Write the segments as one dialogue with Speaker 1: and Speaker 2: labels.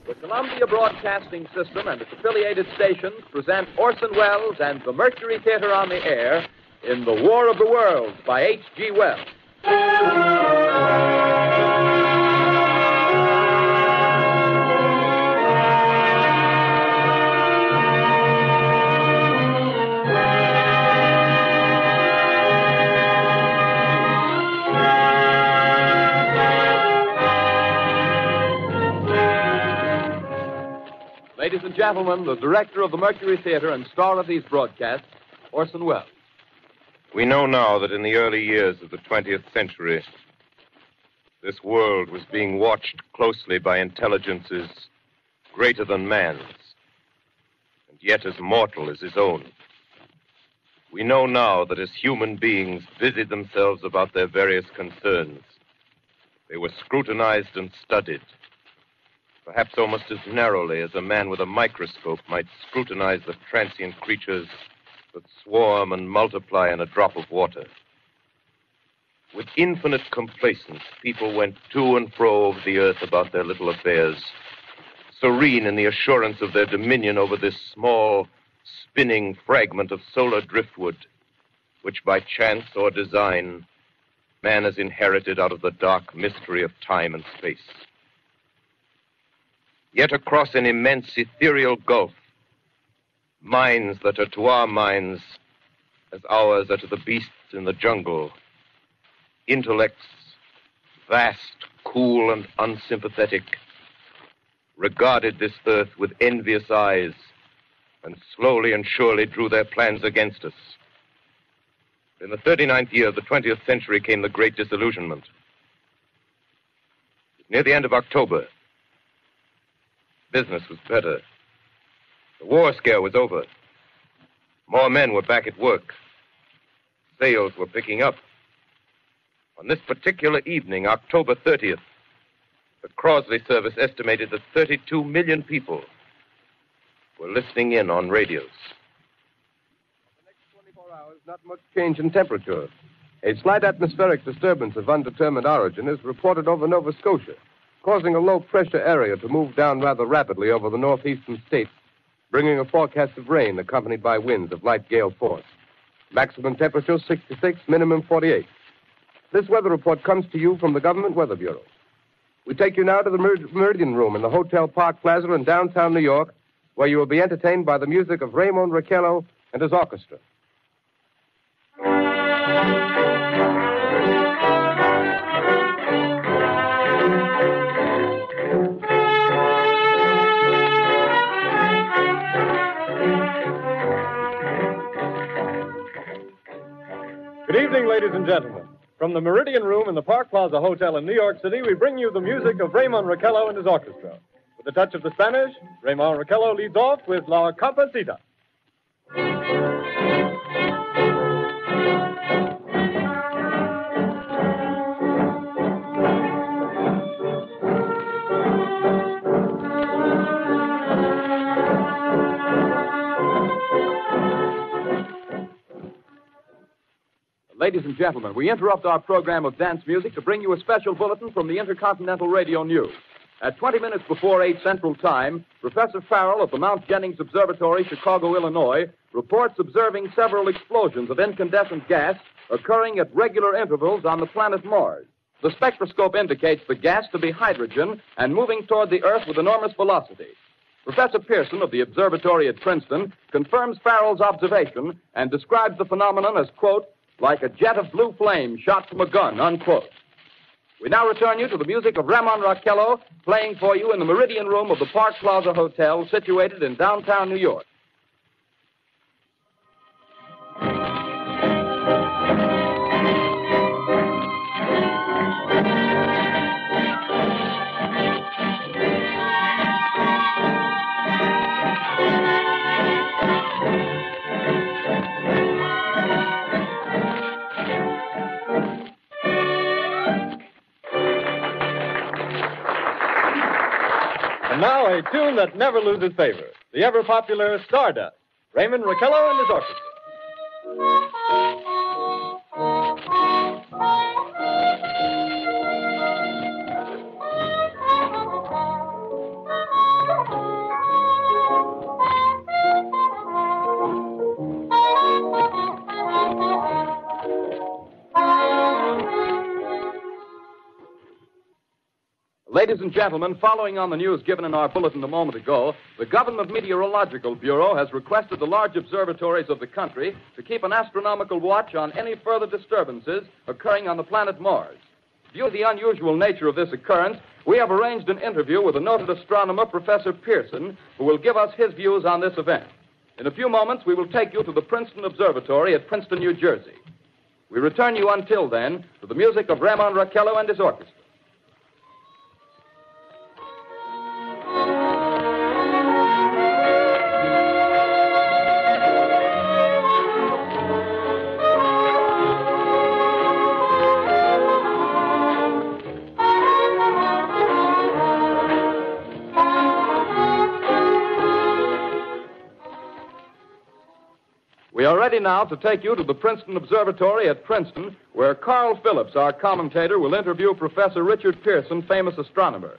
Speaker 1: The Columbia Broadcasting System and its affiliated stations present Orson Welles and the Mercury Theater on the Air in The War of the Worlds by H.G. Wells. Ladies and gentlemen, the director of the Mercury Theater and star of these broadcasts, Orson Welles.
Speaker 2: We know now that in the early years of the 20th century, this world was being watched closely by intelligences greater than man's, and yet as mortal as his own. We know now that as human beings busied themselves about their various concerns, they were scrutinized and studied, perhaps almost as narrowly as a man with a microscope might scrutinize the transient creatures that swarm and multiply in a drop of water. With infinite complacence, people went to and fro over the earth about their little affairs, serene in the assurance of their dominion over this small, spinning fragment of solar driftwood, which by chance or design, man has inherited out of the dark mystery of time and space. Yet across an immense ethereal gulf, minds that are to our minds as ours are to the beasts in the jungle, intellects vast, cool, and unsympathetic, regarded this earth with envious eyes and slowly and surely drew their plans against us. In the 39th year of the 20th century came the Great Disillusionment. Near the end of October, business was better. The war scare was over. More men were back at work. Sales were picking up. On this particular evening, October 30th, the Crosley service estimated that 32 million people were listening in on radios.
Speaker 3: For the next 24 hours, not much change in temperature. A slight atmospheric disturbance of undetermined origin is reported over Nova Scotia, causing a low-pressure area to move down rather rapidly over the northeastern states, bringing a forecast of rain accompanied by winds of light gale force. Maximum temperature 66, minimum 48. This weather report comes to you from the Government Weather Bureau. We take you now to the Meridian Room in the Hotel Park Plaza in downtown New York, where you will be entertained by the music of Raymond Raquello and his orchestra.
Speaker 4: Good evening, ladies and gentlemen. From the Meridian Room in the Park Plaza Hotel in New York City, we bring you the music of Raymond Raquello and his orchestra. With a touch of the Spanish, Raymond Raquello leads off with La Comparsita.
Speaker 1: Ladies and gentlemen, we interrupt our program of dance music to bring you a special bulletin from the Intercontinental Radio News. At 20 minutes before 8 Central Time, Professor Farrell of the Mount Jennings Observatory, Chicago, Illinois, reports observing several explosions of incandescent gas occurring at regular intervals on the planet Mars. The spectroscope indicates the gas to be hydrogen and moving toward the Earth with enormous velocity. Professor Pearson of the observatory at Princeton confirms Farrell's observation and describes the phenomenon as, quote, like a jet of blue flame shot from a gun, unquote. We now return you to the music of Raymond Raquello, playing for you in the Meridian Room of the Park Plaza Hotel, situated in downtown New York.
Speaker 4: And now a tune that never loses favor, the ever-popular Stardust, Raymond Raquello and his orchestra.
Speaker 1: Ladies and gentlemen, following on the news given in our bulletin a moment ago, the Government Meteorological Bureau has requested the large observatories of the country to keep an astronomical watch on any further disturbances occurring on the planet Mars. Due to the unusual nature of this occurrence, we have arranged an interview with the noted astronomer, Professor Pearson, who will give us his views on this event. In a few moments, we will take you to the Princeton Observatory at Princeton, New Jersey. We return you until then to the music of Ramon Raquello and his orchestra. We are ready now to take you to the Princeton Observatory at Princeton, where Carl Phillips, our commentator, will interview Professor Richard Pearson, famous astronomer.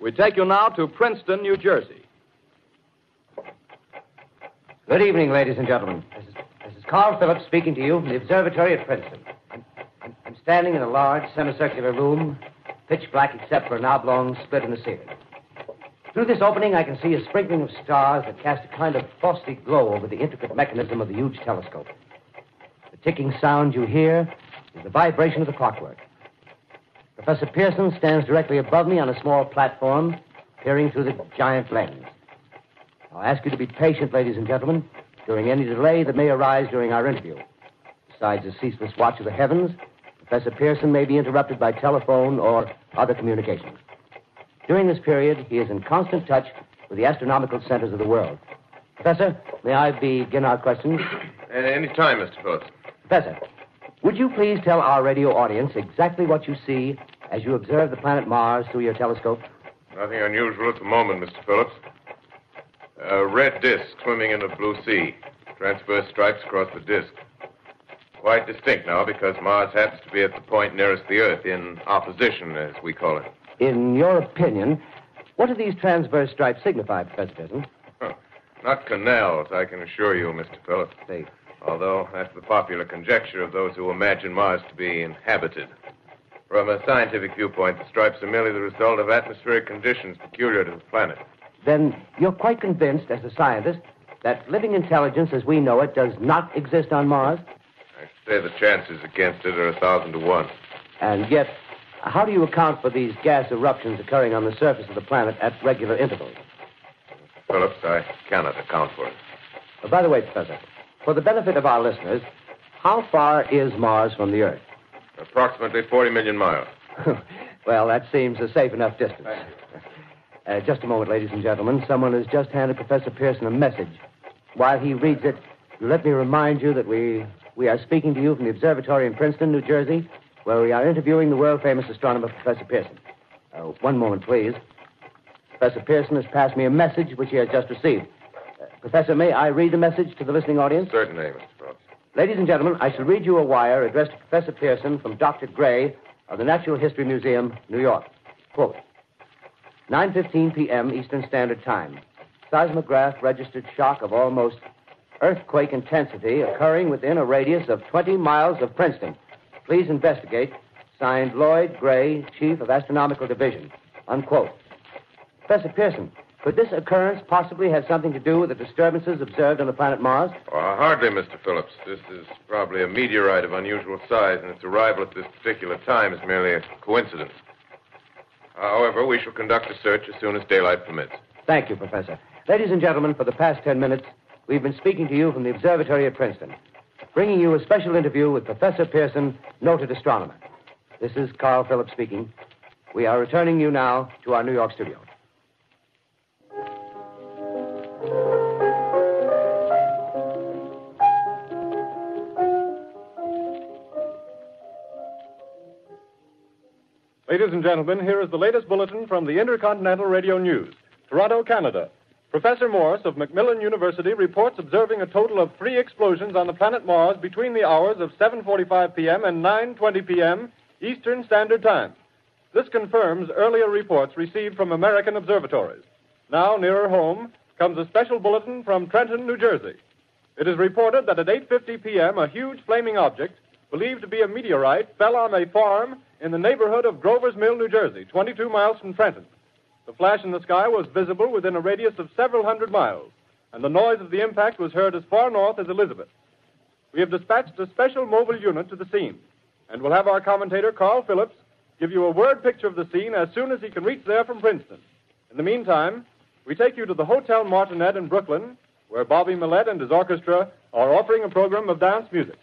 Speaker 1: We take you now to Princeton, New Jersey.
Speaker 5: Good evening, ladies and gentlemen. This is Carl Phillips speaking to you from the observatory at Princeton. I'm standing in a large semicircular room, pitch black except for an oblong split in the ceiling. Through this opening, I can see a sprinkling of stars that cast a kind of frosty glow over the intricate mechanism of the huge telescope. The ticking sound you hear is the vibration of the clockwork. Professor Pearson stands directly above me on a small platform, peering through the giant lens. I'll ask you to be patient, ladies and gentlemen, during any delay that may arise during our interview. Besides the ceaseless watch of the heavens, Professor Pearson may be interrupted by telephone or other communications. During this period, he is in constant touch with the astronomical centers of the world. Professor, may I begin our questions?
Speaker 2: Any time, Mr. Phillips.
Speaker 5: Professor, would you please tell our radio audience exactly what you see as you observe the planet Mars through your telescope?
Speaker 2: Nothing unusual at the moment, Mr. Phillips. A red disk swimming in a blue sea. Transverse stripes across the disk. Quite distinct now because Mars happens to be at the point nearest the Earth, in opposition, as we call it.
Speaker 5: In your opinion, what do these transverse stripes signify, Professor Pearson?
Speaker 2: Not canals, I can assure you, Mr. Phillips.
Speaker 5: See.
Speaker 2: Although that's the popular conjecture of those who imagine Mars to be inhabited. From a scientific viewpoint, the stripes are merely the result of atmospheric conditions peculiar to the planet.
Speaker 5: Then you're quite convinced, as a scientist, that living intelligence as we know it does not exist on Mars?
Speaker 2: I'd say the chances against it are 1,000 to 1.
Speaker 5: And yet, how do you account for these gas eruptions occurring on the surface of the planet at regular intervals?
Speaker 2: Mr. Phillips, I cannot account for it.
Speaker 5: By the way, Professor, for the benefit of our listeners, how far is Mars from the Earth?
Speaker 2: Approximately 40 million miles.
Speaker 5: Well, that seems a safe enough distance. Just a moment, ladies and gentlemen. Someone has just handed Professor Pearson a message. While he reads it, let me remind you that we are speaking to you from the observatory in Princeton, New Jersey, where we are interviewing the world-famous astronomer, Professor Pearson. One moment, please. Professor Pearson has passed me a message which he has just received. Professor, may I read the message to the listening audience?
Speaker 2: Certainly, Mr. Phillips.
Speaker 5: Ladies and gentlemen, I shall read you a wire addressed to Professor Pearson from Dr. Gray of the Natural History Museum, New York. Quote, 9:15 p.m. Eastern Standard Time. Seismograph registered shock of almost earthquake intensity occurring within a radius of 20 miles of Princeton. Please investigate. Signed, Lloyd Gray, Chief of Astronomical Division. Unquote. Professor Pearson, could this occurrence possibly have something to do with the disturbances observed on the planet Mars?
Speaker 2: Hardly, Mr. Phillips. This is probably a meteorite of unusual size, and its arrival at this particular time is merely a coincidence. However, we shall conduct a search as soon as daylight permits.
Speaker 5: Thank you, Professor. Ladies and gentlemen, for the past 10 minutes, we've been speaking to you from the observatory at Princeton, bringing you a special interview with Professor Pearson, noted astronomer. This is Carl Phillips speaking. We are returning you now to our New York studio.
Speaker 4: Ladies and gentlemen, here is the latest bulletin from the Intercontinental Radio News. Toronto, Canada. Professor Morse of Macmillan University reports observing a total of 3 explosions on the planet Mars between the hours of 7:45 p.m. and 9:20 p.m. Eastern Standard Time. This confirms earlier reports received from American observatories. Now, nearer home, comes a special bulletin from Trenton, New Jersey. It is reported that at 8:50 p.m., a huge flaming object, believed to be a meteorite, fell on a farm in the neighborhood of Grover's Mill, New Jersey, 22 miles from Trenton. The flash in the sky was visible within a radius of several hundred miles, and the noise of the impact was heard as far north as Elizabeth. We have dispatched a special mobile unit to the scene, and we'll have our commentator, Carl Phillips, give you a word picture of the scene as soon as he can reach there from Princeton. In the meantime, we take you to the Hotel Martinet in Brooklyn, where Bobby Millett and his orchestra are offering a program of dance music.